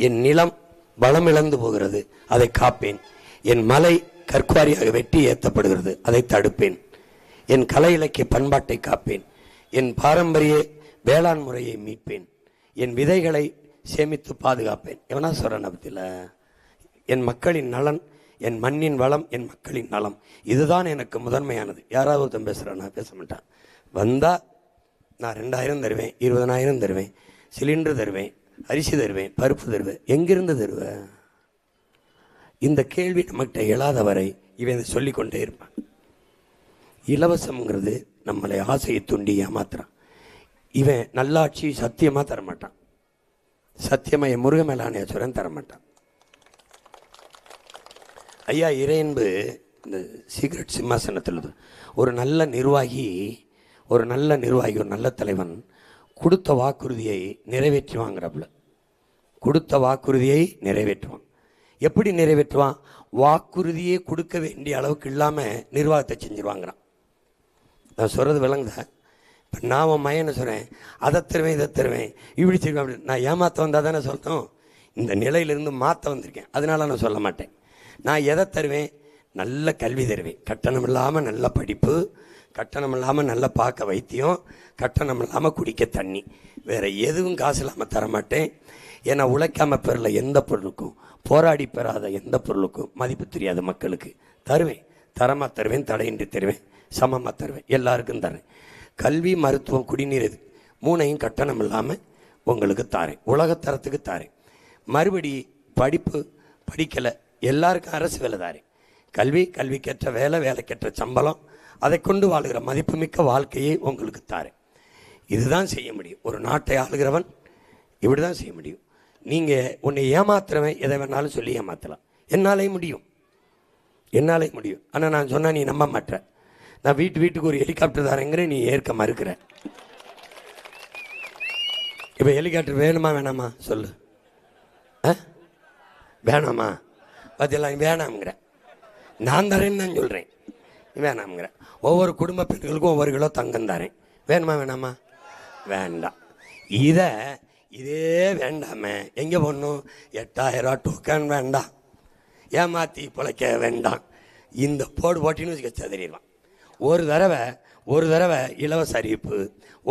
என் நிலம் வளமிழந்து போகிறது, அதை காப்பேன், என் மலை கற்குவாரியாக வெட்டி ஏற்றப்படுகிறது, அதை தடுப்பேன், என் கலை இலக்கிய பண்பாட்டை காப்பேன், என் பாரம்பரிய வேளாண் முறையை மீட்பேன் என் விதைகளை சேமித்து பாதுகாப்பேன். எவனா சொல்கிறேன் பற்றியில் என் மக்களின் நலன், என் மண்ணின் வளம், என் மக்களின் நலம், இதுதான் எனக்கு முதன்மையானது. யாராவது ஒருத்தன் பேசுகிறேன், நான் பேச மாட்டேன். வந்தால் நான் 2000 தருவேன், 20,000 தருவேன், சிலிண்டர் தருவேன், அரிசி தருவேன், பருப்பு தருவேன். எங்கிருந்து தருவேன்? இந்த கேள்வி நம்மகிட்ட எழாத வரை இவன் சொல்லிக்கொண்டே இருப்பான். இலவசம்ங்கிறது நம்மளை ஆசையை தூண்டி ஏமாத்துறான். இவன் நல்லாட்சி சத்தியமாக தரமாட்டான். சத்தியமாக என் முருக மேலானேஸ்வரன் தரமாட்டான். ஐயா இறையன்பு இந்த சீக்ரெட் சிம்மாசனத்தில் ஒரு நல்ல நிர்வாகி, ஒரு நல்ல தலைவன் கொடுத்த வாக்குறுதியை நிறைவேற்றி வாங்குறாப்புல. கொடுத்த வாக்குறுதியை நிறைவேற்றுவான். எப்படி நிறைவேற்றுவான்? வாக்குறுதியே கொடுக்க வேண்டிய அளவுக்கு இல்லாமல் நிர்வாகத்தை செஞ்சுருவாங்கிறான். நான் சொல்கிறது விளங்குதா? இப்போ நான் உன் மையனை சொல்கிறேன், அதை தருவேன், இதை தருவேன், இப்படி செய்வேன் அப்படி. நான் ஏமாற்ற வந்தால் தானே சொல்லணும். இந்த நிலையிலிருந்து மாற்ற வந்திருக்கேன், அதனால நான் சொல்ல மாட்டேன். நான் எதை தருவேன்? நல்ல கல்வி தருவேன், கட்டணம் இல்லாமல் நல்ல படிப்பு, கட்டணம் இல்லாமல் நல்ல பார்க்க வைத்தியம், கட்டணம் இல்லாமல் குடிக்க தண்ணி. வேறு எதுவும் காசு இல்லாமல் தரமாட்டேன். ஏன்னா உழைக்காமல் பெறல எந்த பொருளுக்கும், போராடி பெறாத எந்த பொருளுக்கும் மதிப்பு தெரியாத மக்களுக்கு தருவேன். தரமாக தருவேன், தடையின்றி தருவேன், சமமாக தருவேன், எல்லாருக்கும் தரேன். கல்வி, மருத்துவம், குடிநீர், இது 3ஐயும் கட்டணம் இல்லாமல் உங்களுக்கு தாரேன், உலகத்தரத்துக்கு தாரேன். மறுபடி படிப்பு படிக்கலை, எல்லாருக்கும் அரசு வேலை தாரேன். கல்வி, கல்விக்கேற்ற வேலை, வேலைக்கேற்ற சம்பளம், அதை கொண்டு வாழ்கிற மதிப்புமிக்க வாழ்க்கையை உங்களுக்கு தாரேன். இதுதான் செய்ய முடியும். ஒரு நாட்டை ஆளுகிறவன் இப்படி தான் செய்ய முடியும். நீங்கள் உன்னை ஏமாத்துறவன் எதை வேணாலும் சொல்லி ஏமாற்றலாம். என்னாலே முடியும், என்னாலே முடியும். ஆனால் நான் சொன்னால் நீ நம்ப மாட்டேன். நான் வீட்டுக்கு ஒரு ஹெலிகாப்டர் தாரேங்கிறேன், நீ ஏற்க மறுக்கிற. இப்போ ஹெலிகாப்டர் வேணுமா வேணாமா சொல்லு? வேணாமா? அதெல்லாம் வேணாம்ங்கிற. நான் தரேன்னு தான் சொல்கிறேன், வேணாம்ங்கிற. ஒவ்வொரு குடும்ப பெண்களுக்கும் ஒவ்வொரு கிலோ தங்கம் தரேன். வேணுமா வேணாமா? வேண்டாம். இதே வேண்டாமே எங்கே போடணும்? 8000 டோக்கன் வேண்டாம், ஏமாற்றி பிழைக்க வேண்டாம். இந்த போட்டின்னு வச்சுக்க சதறிடுவான். ஒரு தடவை இலவச அறிவிப்பு,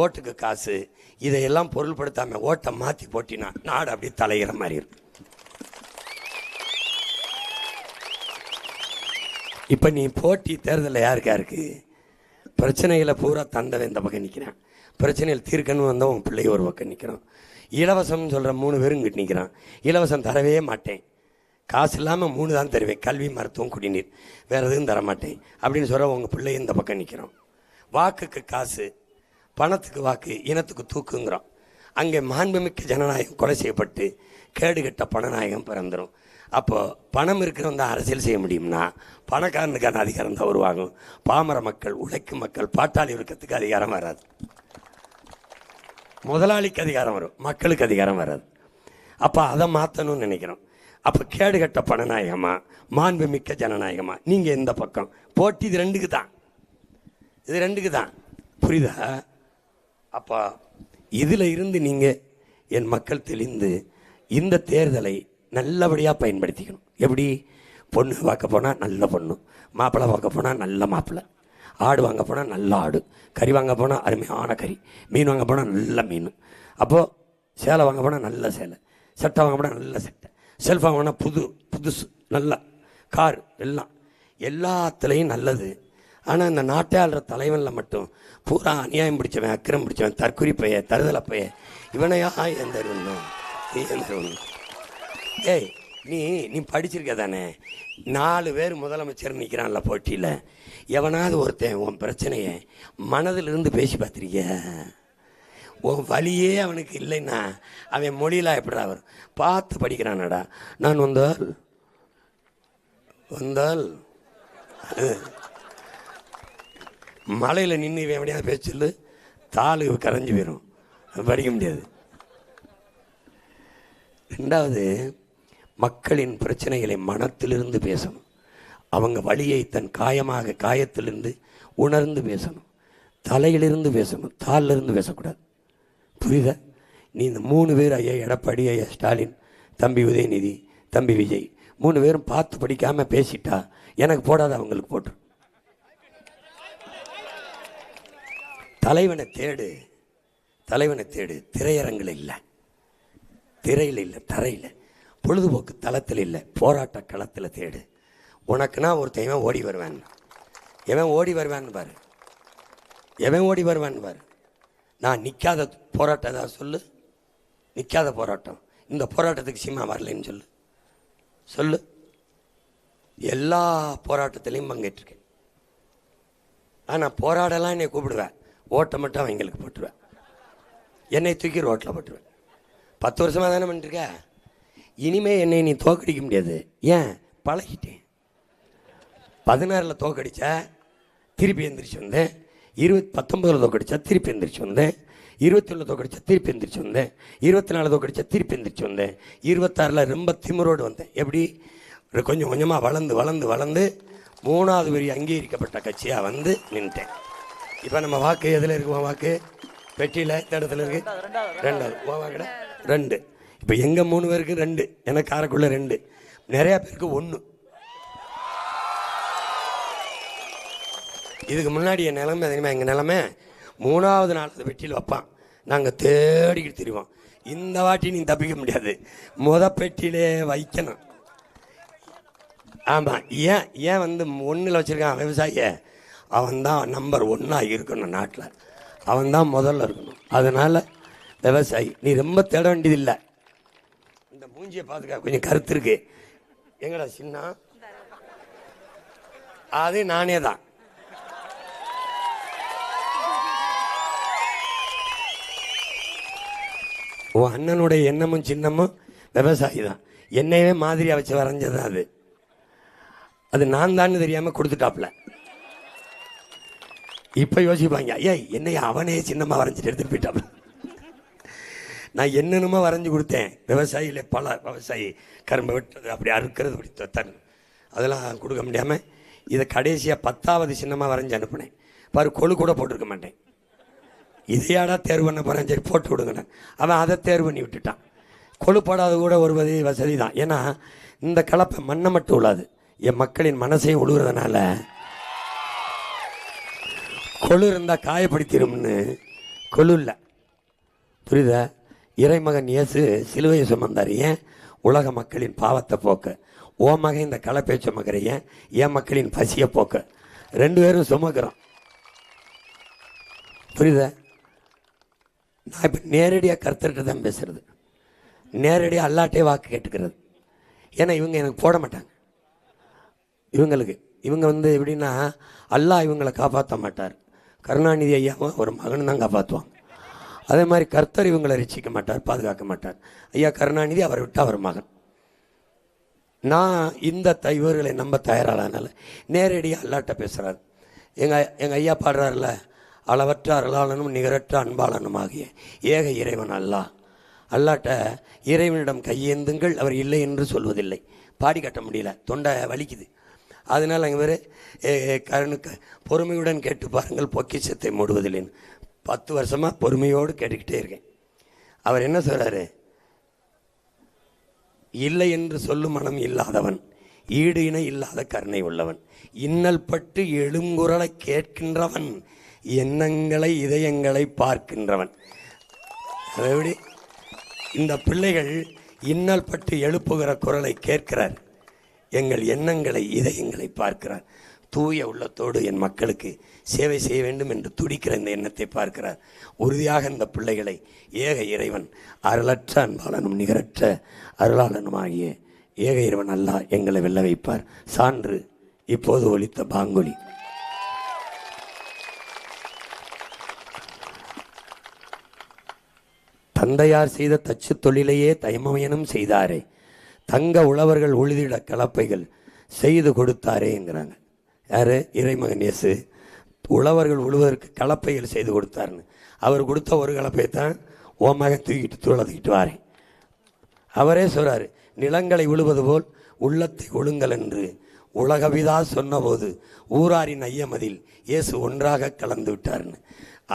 ஓட்டுக்கு காசு, இதையெல்லாம் பொருள்படுத்தாமல் ஓட்டை மாற்றி போட்டினா நாடு அப்படி தலைகிற மாதிரி இருக்கும். இப்போ நீ போட்டி தேர்தலில் யாருக்கு பிரச்சனைகளை பூரா தந்தவன் இந்த பக்கம் நிற்கிறான். பிரச்சனைகள் தீர்க்கணும் வந்தால் உன் பிள்ளை ஒரு பக்கம் நிற்கிறான். இலவசம்னு சொல்கிற 3 பேரும் இங்கிட்டு நிற்கிறான். இலவசம் தரவே மாட்டேன், காசு இல்லாமல் 3 தான் தருவேன், கல்வி, மருத்துவம், குடிநீர், வேறு எதுவும் தரமாட்டேன் அப்படின்னு சொல்கிற உங்கள் பிள்ளை இந்த பக்கம் நிற்கிறோம். வாக்குக்கு காசு, பணத்துக்கு வாக்கு, இனத்துக்கு தூக்குங்கிறோம். அங்கே மாண்புமிக்க ஜனநாயகம் கொலை செய்யப்பட்டு கேடுகட்ட பணநாயகம் பிறந்துடும். அப்போது பணம் இருக்கிறவன் தான் அரசியல் செய்ய முடியும்னா பணக்காரனுக்கான அதிகாரம் தான் உருவாகும். பாமர மக்கள், உழைக்கும் மக்கள், பாட்டாளி வர்க்கத்துக்கு அதிகாரம் வராது. முதலாளிக்கு அதிகாரம் வரும், மக்களுக்கு அதிகாரம் வராது. அப்போ அதை மாற்றணும்னு நினைக்கிறோம். அப்போ கேடுகட்ட பணநாயகமா, மாண்புமிக்க ஜனநாயகமா? நீங்கள் எந்த பக்கம்? போட்டி இது ரெண்டுக்கு தான், புரியுதா? அப்போ இதில் இருந்து நீங்கள் என் மக்கள் தெளிந்து இந்த தேர்தலை நல்லபடியாக பயன்படுத்திக்கணும். எப்படி? பொண்ணு பார்க்க போனால் நல்ல பொண்ணு, மாப்பிள்ளை பார்க்க போனால் நல்ல மாப்பிள்ளை, ஆடு வாங்க போனால் நல்ல ஆடு, கறி வாங்க போனால் அருமையான கறி, மீன் வாங்க போனால் நல்ல மீன், அப்போது சேலை வாங்க போனால் நல்ல சேலை, சட்டை வாங்க போனால் நல்ல சட்டை, செல்ஃப் வாங்க போனால் புதுசு நல்ல கார், எல்லாத்துலேயும் நல்லது. ஆனால் இந்த நாட்டை ஆளுற தலைவனில் மட்டும் பூரா அநியாயம் பிடிச்சவன், அக்கிரம் பிடிச்சவன், தற்குறி பைய, தருதலை பைய, இவனையா எந்த ஒன்று. ஏய், நீ படிச்சிருக்க தானே? 4 பேர் முதலமைச்சர் நிற்கிறான்ல போட்டியில். எவனாவது ஒருத்தன் உன் பிரச்சனையை மனதிலிருந்து பேசி பார்த்துருக்க? உன் வழியே அவனுக்கு இல்லைன்னா அவன் மொழியெலாம் எப்படா வரும்? பார்த்து படிக்கிறானடா. நான் வந்தால் மலையில் நின்று இவன் எப்படியாவது பேச்சு தாளு கரைஞ்சி போயிடும், படிக்க முடியாது. 2வது, மக்களின் பிரச்சனைகளை மனத்திலிருந்து பேசணும். அவங்க வழியை தன் காயத்திலிருந்து உணர்ந்து பேசணும். தலையிலிருந்து பேசணும், தாளிலிருந்து பேசக்கூடாது. புரியுதா? நீ இந்த 3 பேர், ஐயா எடப்பாடி, ஐயா ஸ்டாலின், தம்பி உதயநிதி, தம்பி விஜய், 3 பேரும் பார்த்து படிக்காமல் பேசிட்டா எனக்கு போடாத, அவங்களுக்கு போட்டு. தலைவனை தேடு, திரையரங்கில் இல்லை. திரையில் இல்லை, தரையில், பொழுதுபோக்கு தளத்தில் இல்லை, போராட்ட களத்தில் தேடு. உனக்குன்னா ஒருத்தன் ஓடி வருவான். எவன் ஓடி வருவான்னு பாரு, எவன் ஓடி வருவான்னு பாரு. நான் நிற்காத போராட்டம் ஏதாவது சொல்லு, நிற்காத போராட்டம். இந்த போராட்டத்துக்கு சீமா வரலைன்னு சொல்லு, சொல்லு. எல்லா போராட்டத்திலையும் பங்கேற்றிருக்கேன். ஆனால் போராடலாம் என்னை கூப்பிடுவேன், ஓட்டை மட்டும் அவங்களுக்கு போட்டுருவேன், என்னை தூக்கி ரோட்டில் போட்டுருவேன். 10 வருஷமாக தானே பண்ணிருக்க. இனிமேல் என்னை நீ தோக்கடிக்க முடியாது. ஏன்? பழகிட்டேன். 16 தோக்கடிச்சா திருப்பி எந்திரிச்சு வந்தேன், 19 தோக்கடிச்சா திருப்பி எந்திரிச்சு வந்தேன், 21 தோக்கடிச்சா திருப்பி எந்திரிச்சு வந்தேன், 24 தோக்கடிச்சா திருப்பி எந்திரிச்சு வந்தேன், 26 ரொம்ப திமிரோடு வந்தேன். எப்படி? கொஞ்சம் கொஞ்சமாக வளர்ந்து வளர்ந்து வளர்ந்து 3வது பெரிய அங்கீகரிக்கப்பட்ட கட்சியாக வந்து நின்ட்டேன். இப்போ நம்ம வாக்கு எதில் இருக்குவோம்? வாக்கு பெட்டியில் இந்த இடத்துல இருக்கு, 2வது. வாக்கட 2. இப்போ எங்கள் 3 பேருக்கு 2, எனக்கு காரைக்குள்ள 2, நிறையா பேருக்கு 1. இதுக்கு முன்னாடி என் நிலைமை தெரியுமா? எங்கள் நிலைமை 3வது 4வது பெட்டியில் வைப்பான், நாங்கள் தேடிக்கிட்டு தெரிவோம். இந்த வாட்டி நீ தப்பிக்க முடியாது, பெட்டியிலே வைக்கணும். ஆமாம். ஏன் வந்து 1ல் வச்சுருக்கான் விவசாயிய? அவன் தான் நம்பர் 1 இருக்கணும் நாட்டில், அவன் தான் முதல்ல இருக்கணும். அதனால் விவசாயி நீ ரொம்ப தேட வேண்டியதில்லை. இந்த மூஞ்சியை பார்த்துக்க, கொஞ்சம் கருத்து இருக்கு. எங்கடா சின்ன? அது நானே தான். உன் அண்ணனுடைய எண்ணமும் சின்னமும் விவசாயி தான். என்னையவே மாதிரியாக வச்சு வரைஞ்சது அது. அது நான் தான் தெரியாமல் கொடுத்துட்டாப்ல. இப்போ யோசிப்பாங்க, ஐயா என்னைய அவனே சின்னமாக வரைஞ்சிட்டு எடுத்துட்டு போயிட்டாப்ல. நான் என்னென்னமோ வரைஞ்சி கொடுத்தேன். விவசாயியில் பல விவசாயி கரும்பை வெட்டுறது, அப்படி அறுக்கிறது, அப்படி தரு, அதெல்லாம் கொடுக்க முடியாமல் இதை கடைசியாக 10வது சின்னமாக வரைஞ்சி அனுப்புனேன். பாரு, கொழு கூட போட்டிருக்க மாட்டேன். இதையாடா தேர்வு பண்ண போகிறேன், சரி போட்டு விடுங்கண்ணே. அவன் அதை தேர்வு பண்ணி விட்டுட்டான். கொழு போடாத கூட ஒரு வசதி தான். ஏன்னா இந்த கலப்பை மண்ணை மட்டும் உள்ளாது, என் மக்களின் மனசையும் உழுவுறதுனால கொழு இருந்தால் காயப்படுத்திடும்னு கொழு இல்லை. புரியுதா? இறைமகன் இயேசு சிலுவையை சுமந்தார். ஏன்? உலக மக்களின் பாவத்தை போக்க. ஓ மகன் இந்த கலப்பை சுமக்கிற, ஏன்? என் மக்களின் பசியை போக்க. 2 பேரும் சுமக்கிறோம். புரியுதா? நான் இப்போ நேரடியாக கர்த்தர்கிட்ட தான் பேசுறது, நேரடியாக அல்லாட்டே வாக்கு கேட்டுக்கிறது. ஏன்னா இவங்க எனக்கு போட மாட்டாங்க. இவங்க வந்து எப்படின்னா, அல்லாஹ் இவங்களை காப்பாற்ற மாட்டார். கருணாநிதி ஐயாவும் ஒரு மகன் தான் காப்பாற்றுவாங்க. அதே மாதிரி கர்த்தர் இவங்களை ரசிக்க மாட்டார், பாதுகாக்க மாட்டார். ஐயா கருணாநிதி அவரை விட்டு அவர் மகன். நான் இந்த இவர்களை நம்ப தயாரானால நேரடியாக அல்லாட்ட பேசுகிறார். எங்கள் ஐயா பாடுறாருல, அளவற்ற அருளாளனும் நிகரற்ற அன்பாளனும் ஆகிய ஏக இறைவன் அல்லாஹ். அல்லாட்ட இறைவனிடம் கையேந்துங்கள், அவர் இல்லை என்று சொல்வதில்லை. பாடி கட்ட முடியல, தொண்டை வலிக்குது. அதனால் அங்கே வேறு பொறுமையுடன் கேட்டு பாருங்கள், பொக்கிஷத்தை மூடுவதில்லைன்னு 10 வருஷமாக பொறுமையோடு கேட்டுக்கிட்டே இருக்கேன். அவர் என்ன சொல்கிறாரு? இல்லை என்று சொல்லும் மனம் இல்லாதவன், ஈடு இணை இல்லாத கருணை உள்ளவன், இன்னல் பட்டு எழுங்குரலை கேட்கின்றவன், எண்ணங்களை இதயங்களை பார்க்கின்றவன். எப்படி இந்த பிள்ளைகள் இன்னல் பட்டு எழுப்புகிற குரலை கேட்கிறார், எங்கள் எண்ணங்களை இதயங்களை பார்க்கிறார். தூய உள்ளத்தோடு என் மக்களுக்கு சேவை செய்ய வேண்டும் என்று துடிக்கிற இந்த எண்ணத்தை பார்க்கிறார். உறுதியாக இந்த பிள்ளைகளை ஏக இறைவன் அருளற்ற அன்பாளனும் நிகரற்ற அருளாளனும் ஆகிய ஏக இறைவன் அல்லாஹ் எங்களை வெல்ல வைப்பார். சான்று இப்போது ஒலித்த பாங்கொலி. தந்தையார் செய்த தச்சு தொழிலையே தைமயனும் செய்தாரே, தங்க உழவர்கள் உழுதிட கலப்பைகள் செய்து கொடுத்தாரே என்கிறாங்க. யார்? இறைமகன் இயேசு. உழவர்கள் உழுவதற்கு கலப்பைகள் செய்து கொடுத்தாருன்னு. அவர் கொடுத்த ஒரு கலப்பையை தான் ஓ மகன் தூக்கிட்டு தூக்கிட்டு வாரேன். அவரே சொல்கிறார், நிலங்களை உழுவது போல் உள்ளத்தை ஒழுங்கள் என்று உலகவிதா சொன்னபோது ஊராரின் ஐயமதில் இயேசு ஒன்றாக கலந்து விட்டார்னு.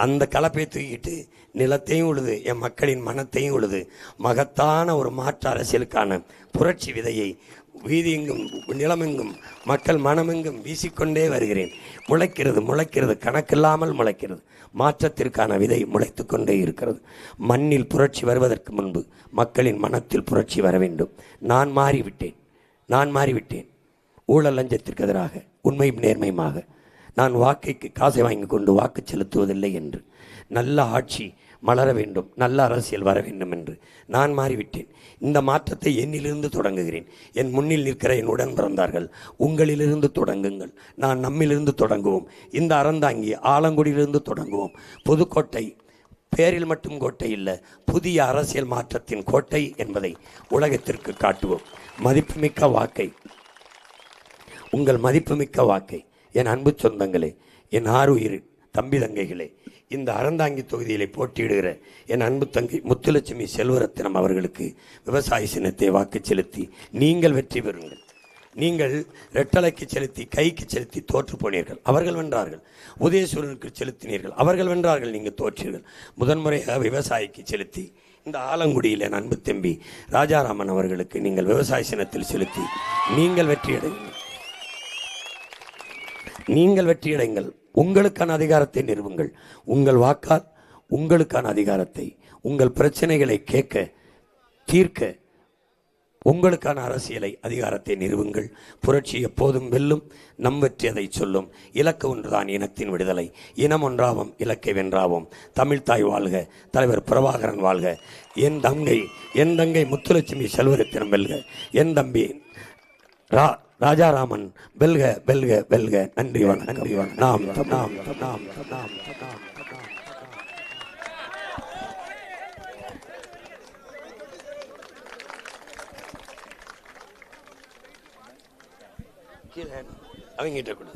அந்த கலப்பை தூக்கிட்டு நிலத்தையும் உழுது, என் மக்களின் மனத்தையும் உழுது, மகத்தான ஒரு மாற்று அரசியலுக்கான புரட்சி விதையை வீதியெங்கும் நிலமெங்கும் மக்கள் மனமெங்கும் வீசிக்கொண்டே வருகிறேன். முளைக்கிறது, கணக்கில்லாமல் முளைக்கிறது. மாற்றத்திற்கான விதை முளைத்து கொண்டே இருக்கிறது. மண்ணில் புரட்சி வருவதற்கு முன்பு மக்களின் மனத்தில் புரட்சி வர வேண்டும். நான் மாறிவிட்டேன். ஊழல் லஞ்சத்திற்கு எதிராக உண்மையும் நேர்மையுமாக நான் வாக்கைக்கு காசை வாங்கி கொண்டு வாக்கு செலுத்துவதில்லை என்று, நல்ல ஆட்சி மலர வேண்டும், நல்ல அரசியல் வர வேண்டும் என்று நான் மாறிவிட்டேன். இந்த மாற்றத்தை என்னிலிருந்து தொடங்குகிறேன். என் முன்னில் நிற்கிற என் உடன் பிறந்தார்கள், உங்களிலிருந்து தொடங்குங்கள். நம்மிலிருந்து தொடங்குவோம். இந்த அறந்தாங்கி ஆலங்குடியிலிருந்து தொடங்குவோம். புதுக்கோட்டை பேரில் மட்டும் கோட்டை இல்லை, புதிய அரசியல் மாற்றத்தின் கோட்டை என்பதை உலகத்திற்கு காட்டுவோம். மதிப்புமிக்க வாக்கை, உங்கள் மதிப்புமிக்க வாக்கை என் அன்பு சொந்தங்களே, என் ஆருயிர் தம்பி தங்கைகளே, இந்த அறந்தாங்கி தொகுதியிலே போட்டியிடுகிற என் அன்பு தங்கை முத்துலட்சுமி செல்வரத்தினம் அவர்களுக்கு விவசாய சின்னத்தை வாக்கு செலுத்தி நீங்கள் வெற்றி பெறுங்கள். நீங்கள் ரெட்டலைக்கு செலுத்தி, கைக்கு செலுத்தி தோற்று போனீர்கள், அவர்கள் வென்றார்கள். உதயசூரனுக்கு செலுத்தினீர்கள், அவர்கள் வென்றார்கள், நீங்கள் தோற்றீர்கள். முதன்முறையாக விவசாயிக்கு செலுத்தி இந்த ஆலங்குடியில் என் அன்பு தம்பி ராஜாராமன் அவர்களுக்கு நீங்கள் விவசாய சின்னத்தில் செலுத்தி நீங்கள் வெற்றியடைங்கள். உங்களுக்கான அதிகாரத்தை நிறுவுங்கள். உங்கள் வாக்கால் உங்களுக்கான அதிகாரத்தை, உங்கள் பிரச்சனைகளை கேட்க, தீர்க்க உங்களுக்கான அரசியலை, அதிகாரத்தை நிறுவுங்கள். புரட்சி எப்போதும் வெல்லும். நம் வெற்றி அதை சொல்லும். இலக்கு ஒன்றுதான் இனத்தின் விடுதலை. இனம் ஒன்றாவோம், இலக்கை வென்றாவோம். தமிழ்தாய் வாழ்க, தலைவர் பிரபாகரன் வாழ்க. என் தங்கை முத்துலட்சுமி செல்வரத்தினம் வெல்க. என் தம்பி ராஜாராமன் வெல்க, வெல்க, வெல்க. நன்றி வணக்கம். நாம் அவங்கிட்ட கொடு.